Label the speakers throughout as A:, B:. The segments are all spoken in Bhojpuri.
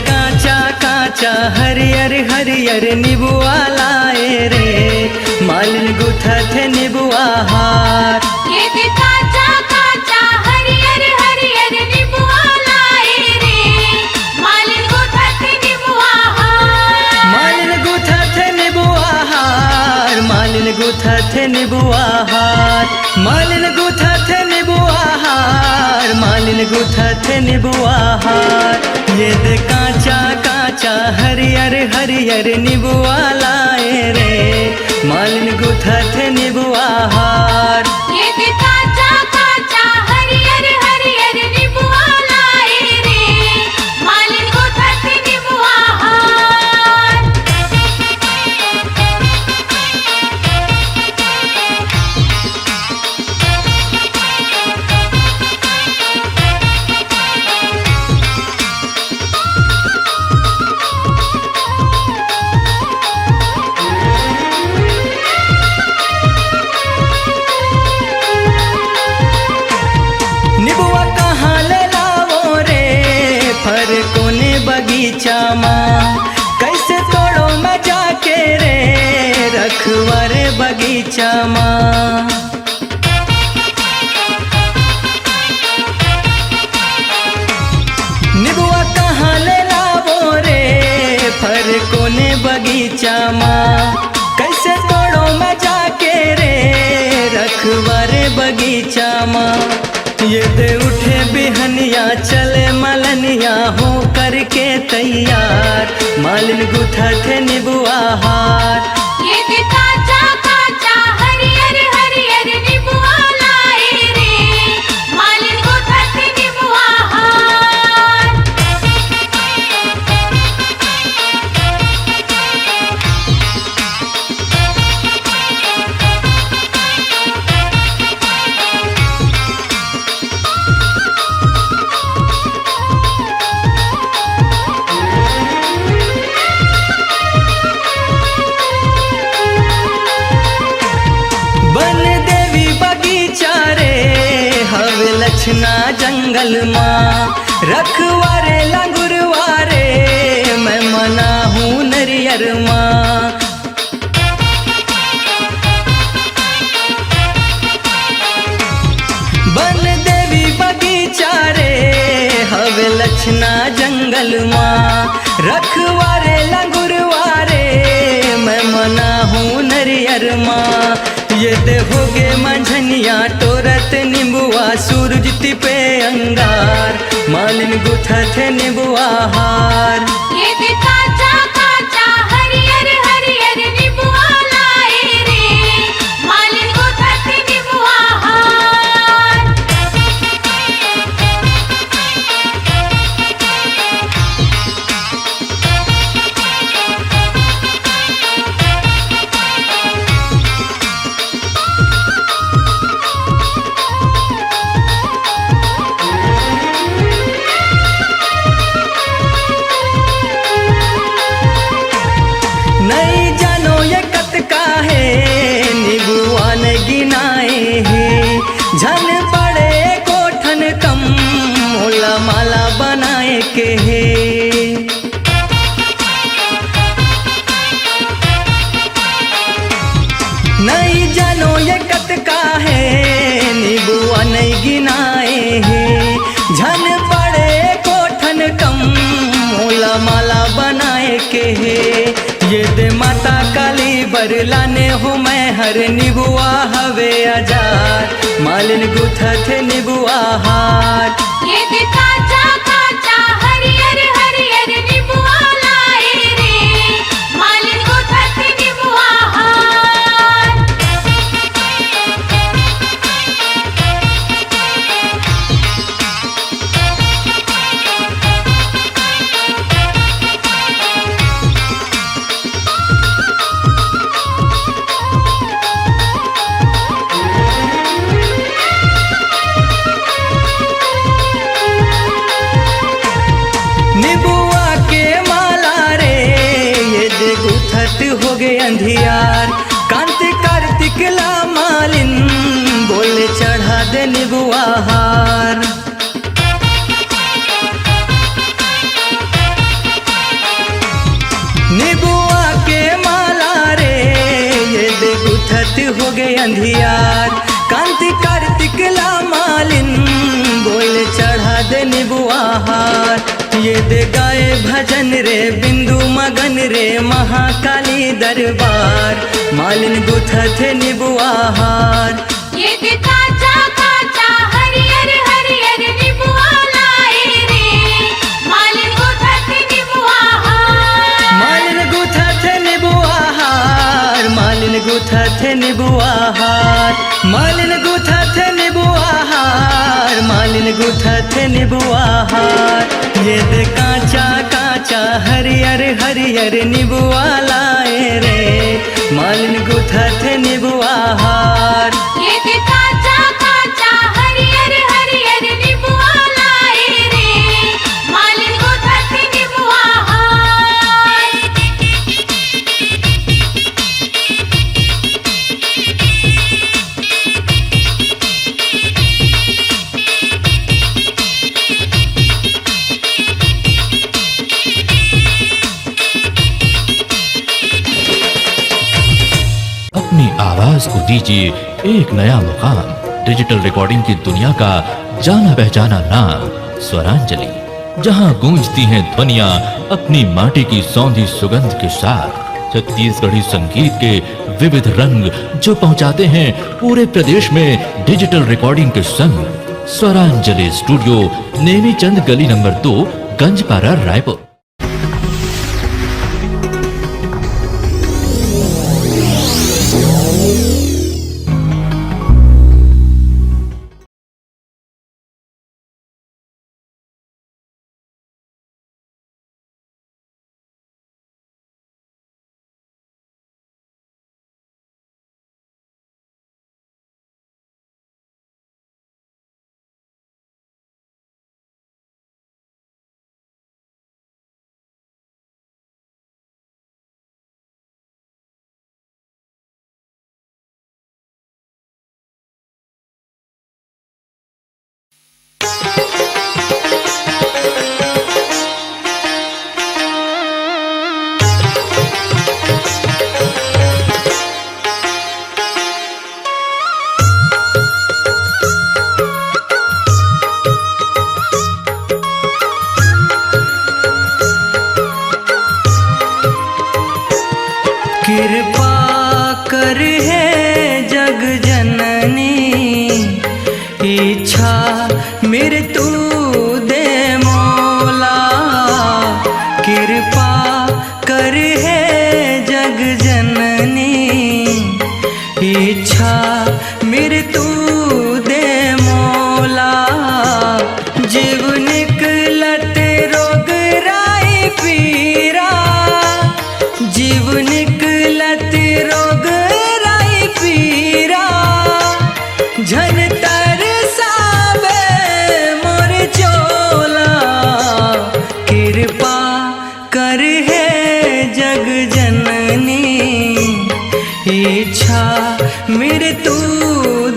A: काचा काचा हरियर हरियर निबुआ लाए रे, मालिन गुथत निबुआ हार।
B: ये दे काचा काचा हरियर हरियर निबुआ लाए रे, मालिन गुथत निबुआ हार।
A: मालिन गुथत निबुआ हार, मालिन गुथत निबुआ हार, मालिन गुथत निबुआ हार, मालिन गुथत निबुआ हार। ये दे काचा काचा हरियर हरियर निबुआ लाए रे, मालिन गुथत निबुआ हार।
B: ये दे काचा काचा हरियर हरियर निबुआ लाए रे, मालिन गुथत निबुआ हार।
A: निबुआ कहाँ ले लावो रे, फर कोने बगीचा माँ, कैसे तोड़ो मैं जाके रे, रखवारे बगीचा माँ। निबुआ कहाँ ले लावो रे, फर कोने बगीचा माँ, कैसे तोड़ो मैं जाके रे, रखवारे बगीचा माँ। ये दे उठे बिहनिया चले मलनिया हो करके तैयार, मालिन गुथत निबुआ हार।
B: ये दे काचा काचा हरियर हरियर निबुआ लाए रे, मालिन गुथत निबुआ हार।
A: बन देवी बगीचा रे, हवे लक्षणा जंगल माँ, रखवारे लंगुरवारे, मैं मना हूँ नरियर माँ। बन देवी बगीचा रे, हवे लक्षणा जंगल माँ, रखवारे लंगुरवारे, मैं मना हूँ नरियर माँ। ये दे होगे मंझनिया टोरत निबुआ, सूरज तिपे अंगार, मालिन गुथत निबुआ हार।
B: ये दे काचा काचा हरियर हरियर निबुआ लाए रे, मालिन गुथत निबुआ हार।
A: नहीं जानो ये कत का है, निबुआ ने गिनाए हैं, झन पड़े कोठन कम, मोला माला बनाए के है। नहीं जानो ये कत का है, निबुआ नहीं गिनाए हैं, झन पड़े कोठन कम, मोला माला बनाए के है। ये दे माता काली बरलाने हो मैं हर निबुआ हवे आजार, मालिन गुथत निबुआ हार।
B: ये दे काचा काचा हरियर हरियर निबुआ लाए रे, मालिन गुथत निबुआ हार।
A: हो गए अंधियार, कांत कार्तिक ला मालिन, बोले चढ़ा दे निबुआ हार। रात हो गए अंधियार, कांति कार्तिक ला मालिन बोल चढ़ा दे निबुआहार। ये दे गाए भजन रे बिंदु मगन रे महाकाली दरबार, मालिन गुथा थे निबुआहार।
B: ये दे काचा काचा हरियर हरियर निबुआ लाए रे, मालिन गुथा थे निबुआहार।
A: मालिन गुथा थे निबुआहार, मालिन गुथा थे निबुआहार, मालिन गुथा थे निबुआहार, मालिन गुथा थे निबुआहार। ये दे काचा काचा हरियर हरियर निबुआ लाए रे, मालिन गुथा थे निबुआहार।
B: ये दे काचा काचा हरियर हरियर निबुआ लाए रे, मालिन गुथा थे निबुआहार।
C: अपनी आवाज को दीजिए एक नया मुकाम। डिजिटल रिकॉर्डिंग की दुनिया का जाना पहचाना नाम स्वरांजलि, जहां गूंजती हैं ध्वनियां अपनी माटी की सौंधी सुगंध के साथ। छत्तीसगढ़ी संगीत के विविध रंग जो पहुंचाते हैं पूरे प्रदेश में डिजिटल रिकॉर्डिंग के संग। स्वरांजलि स्टूडियो, नेमी चंद गली नंबर 2, गंजपारा, रायपुर।
A: कृपा कर है जग जननी, इच्छा मेरे तू दे मौला। कृपा कर है जग जननी, इच्छा मेरे तू दे मौला। जीव निकलत रोग राई पीरा, जीव निकलत रोग राई पीरा। झन तरसावे मोर चोला, कृपा कर है जग जननी, इच्छा मेरे तू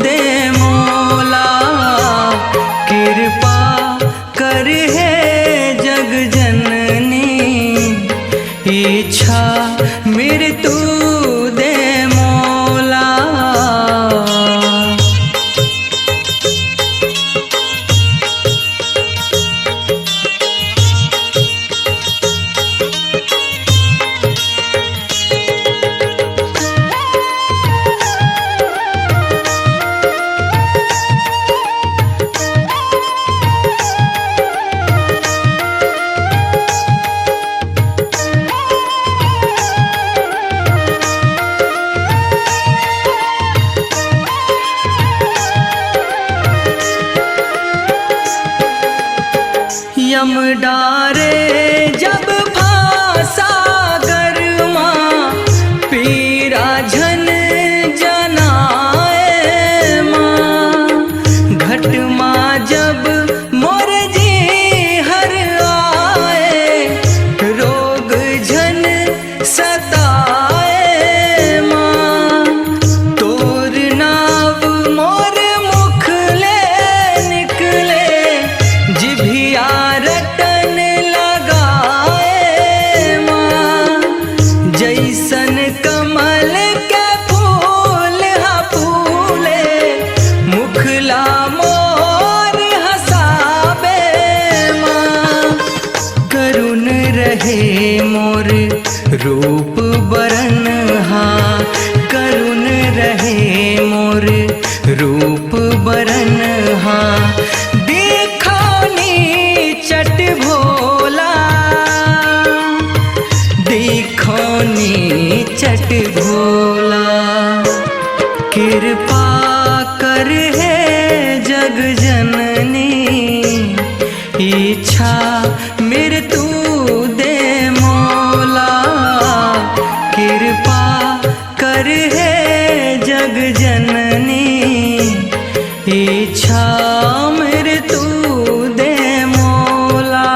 A: दे मौला। कृपा कर है जग जननी, इच्छा मेरे तू दे मौला। रहे मोर रूप बरन हा, करुण रहे मोर रूप बरन हा। दिखानी चट भोला, दिखानी चट भोला, कृपा कर है जग जननी, इच्छा मेरे तू दे मौला। कृपा कर है जग जननी, इच्छा मेरे तू दे मौला।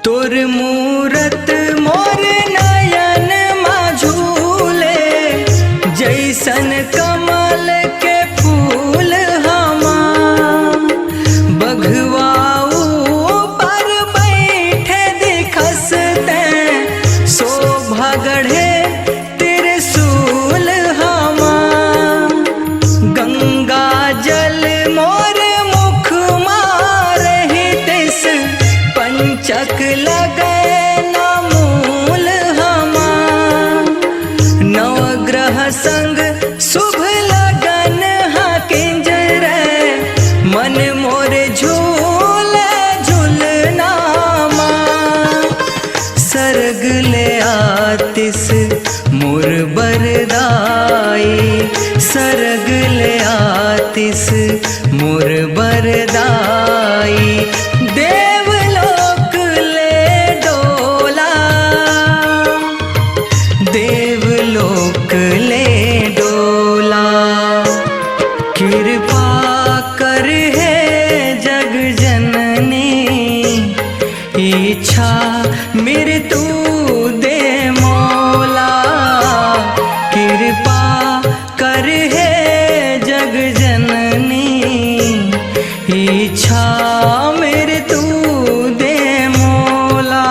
A: तोर मूरत मोर नयन माझूले, जैसन कमल के फूल हमा। बघवाऊ पर बैठे दिखसते, शोभा गढ़े त्रिशूल हमा। गंगा जल मोर मुख मारहि तिस, पंचक लगे न मूल हमा। नवग्रह संग शुभ लगन हा किंजरे, मन मोर झूले झूलनामा। सर्ग ले आतिस मोर बरदाई, सर्ग ले आतिस मोर बरदाई। देवलोक ले डोला, देवलोक ले डोला। कृपा कर है जग जननी, इच्छा मेरे तू दे मौला। कृपा कर है जग जननी, इच्छा मेरे तू दे मौला।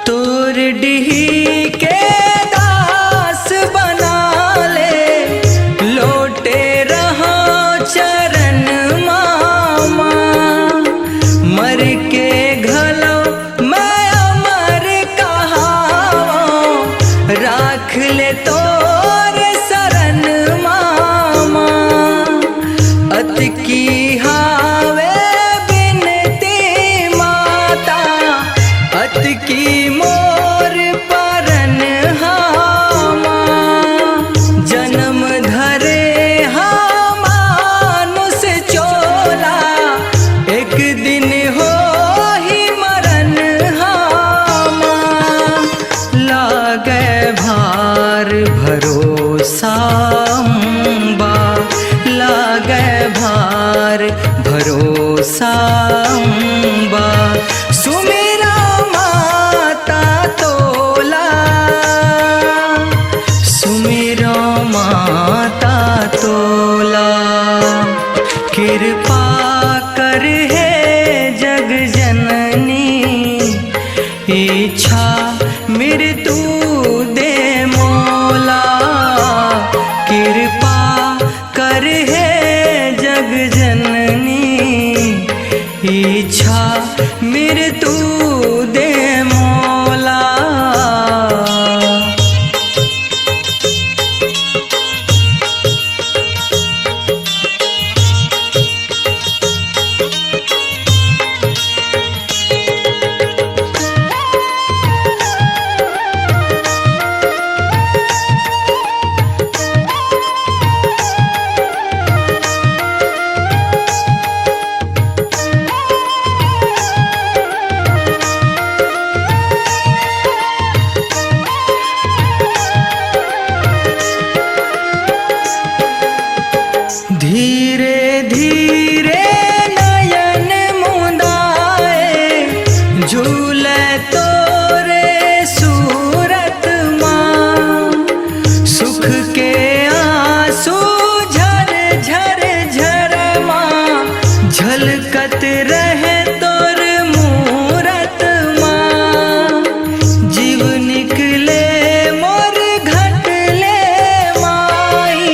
A: तोर डिही के दास बना ले, लोटे रहा चरण मामा। मर के घलो मैं अमर कहावो, राख ले तोर शरण मामा। अत की हावे बिनती माता, अत की मोर परन हामा। जन्म धरे हा मानुष चोला, एक दिन हो ही मरन हामा। लागे भार भरोसा अम्बा, लागे भार भरोसा अम्बा। सुमेरा माता तोला, सुमेरा माता तोला। कृपा कर है जग जननी, इच्छा मेरे तू दे मौला। कृपा कर है जग जननी, इच्छा मेरे तू दे मौला। रहे तोर मूरत माँ, जीव निकले मोर घटले माई,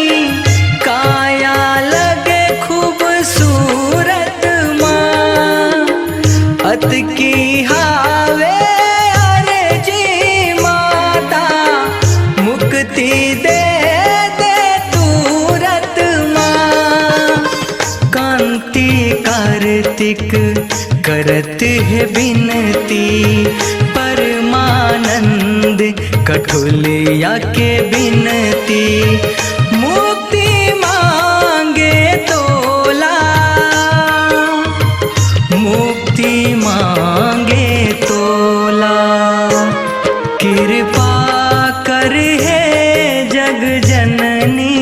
A: काया लगे खूबसूरत माँ, अत की हावे अर्जी माता, मुक्ति दे दे तुरत माँ। कांति कार्तिक करत है बिनती, परमानंद कठुलिया के बिनती, मुक्ति मांगे तोला, मुक्ति मांगे तोला। कृपा कर है जग जननी,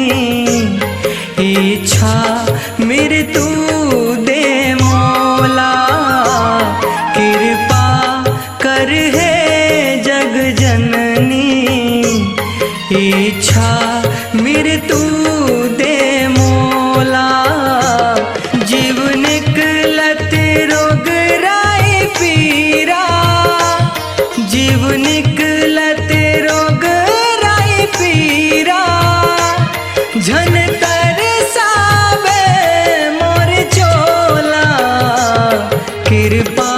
A: इच्छा मृत्यु दे मोला, कृपा कर है जग जननी, इच्छा मृत्यु दे मोला। जीव निकलत रोग राई पीरा, जीव निकलत रोग राई पीरा, झन तरसावे मोर चोला, कृपा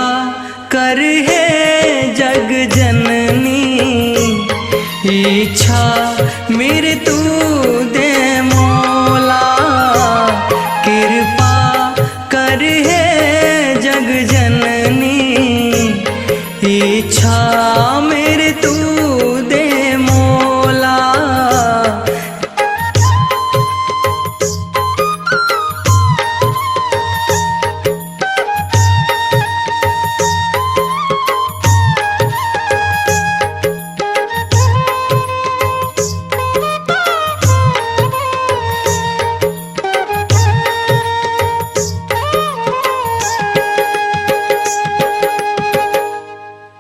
A: कर है जग जननी, इच्छा मृत्यु दे मोला, कृपा कर है जग जननी, इच्छा मृत्यु दे मोला।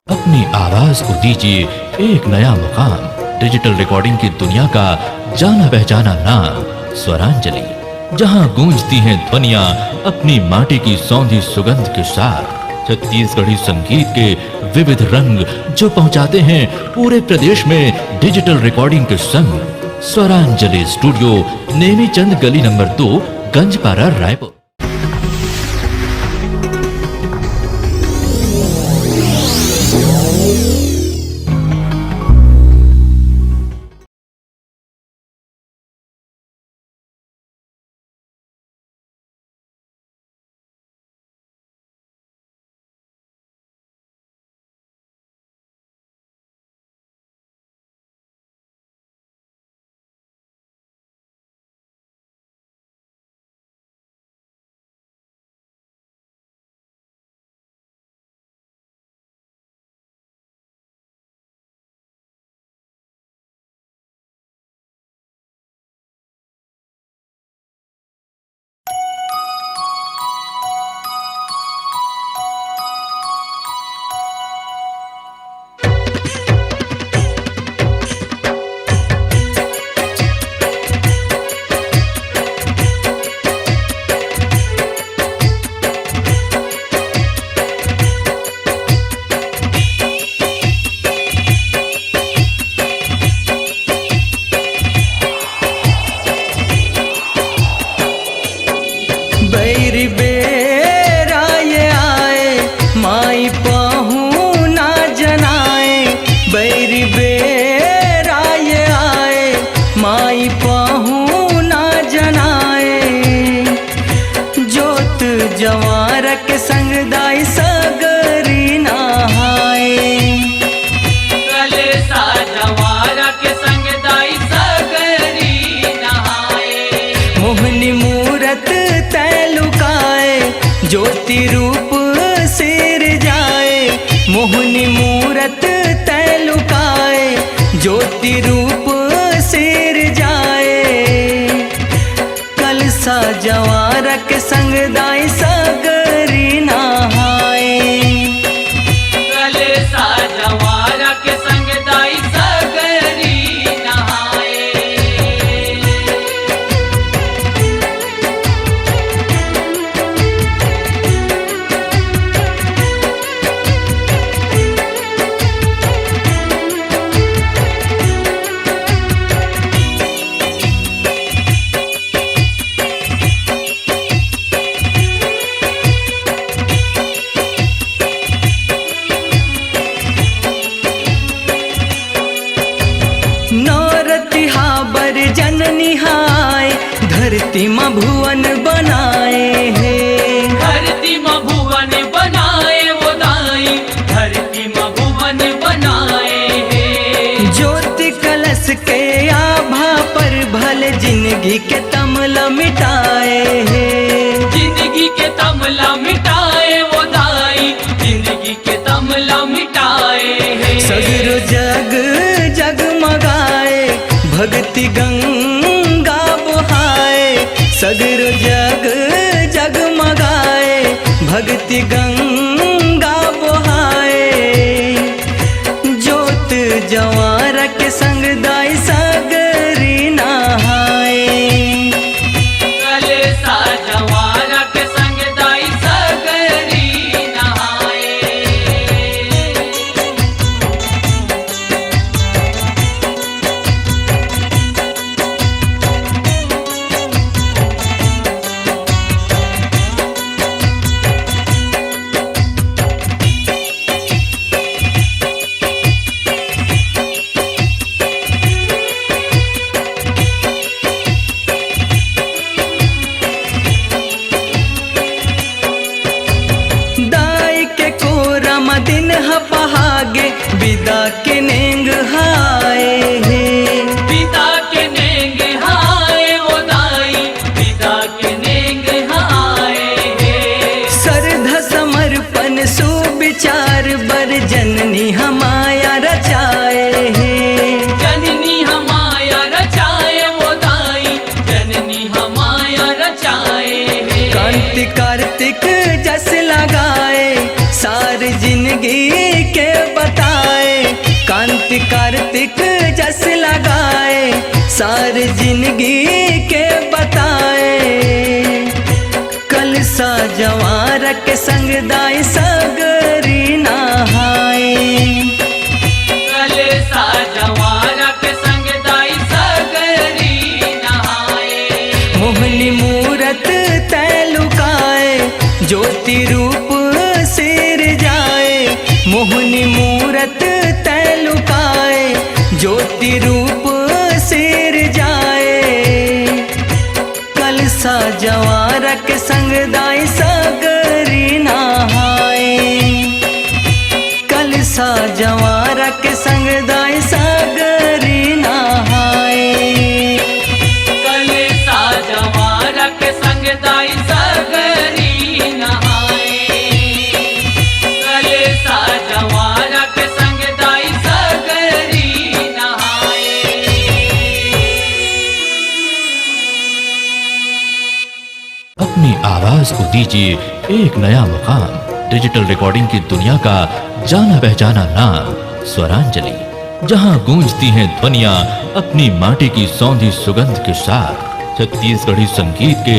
C: अपनी आवाज को दीजिए एक नया मुकाम, डिजिटल रिकॉर्डिंग की दुनिया का जाना पहचाना नाम स्वरांजलि, जहां गूंजती हैं ध्वनियां अपनी माटी की सौंधी सुगंध के साथ। छत्तीसगढ़ी संगीत के विविध रंग जो पहुंचाते हैं पूरे प्रदेश में डिजिटल रिकॉर्डिंग के संग। स्वरांजलि स्टूडियो, नेमीचंद गली नंबर 2, गंजपारा, रायपुर।
A: ज्योति रूप सिर जाए, मोहनी मूरत तय लुकाए, ज्योति रूप सिर जाए। कलसा जवार के संग दाई सगरी नहाए,
B: कलसा जवार के संग दाई सगरी नहाए।
A: जिंदगी के तमला मिटाए हैं।
B: जिंदगी के तमला मिटाए वो दाई, जिंदगी के तमला मिटाए हैं।
A: सगरो जग जगमगाए भक्ति गंगा बहाए, सगरो जग जगमगाए भक्ति गंगा बहाए। जोत जवार के संग दाई सागरी नहाए।
B: कलेसा जवारा के संग दाई सगरी नहाए।
A: दाई के कोरा मदिन हपहागे विदा के नेंग हाए हैं।
B: पिता के नेंग हाय वो दाई, पिता के नेंग हाय है।
A: श्रद्धा समर्पण सुविचार बर जननी हमाया रचाए हैं।
B: जननी हमाया रचाए वो दाई, जननी हमाया रचाए है।
A: कांति कार्तिक जस लगाए सारी जिंदगी के बताए। कांति कार्तिक जस लगाए सारी जिंदगी के बताए। कलसा जवार के संग दाई सगरी नहाए।
B: कलेसा जवारा के संग दाई सगरी नहाए।
A: मोहनी मूरत तैलुकाए ज्योति रूप सिर जाए। मोहनी मूरत तैलुकाए ज्योति रूप सिर जाए। कलसा जवार के संग दाई सगरी नहाए। कलसा जवार के संग दाई सगरी नहाए।
B: कलेसा जवारा के संग दाई सगरी नहाए। कलेसा जवारा के संग दाई सगरी नहाए।
C: अपनी आवाज को दीजिए एक नया मुकाम। डिजिटल रिकॉर्डिंग की दुनिया का जाना पहचाना नाम स्वरांजलि, जहां गूंजती हैं ध्वनियां अपनी माटी की सौंधी सुगंध के साथ। छत्तीसगढ़ी संगीत के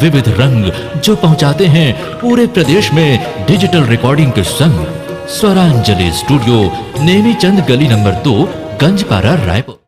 C: विविध रंग जो पहुंचाते हैं पूरे प्रदेश में डिजिटल रिकॉर्डिंग के संग। स्वरांजलि स्टूडियो, नेमी चंद गली नंबर 2, गंजपारा, रायपुर।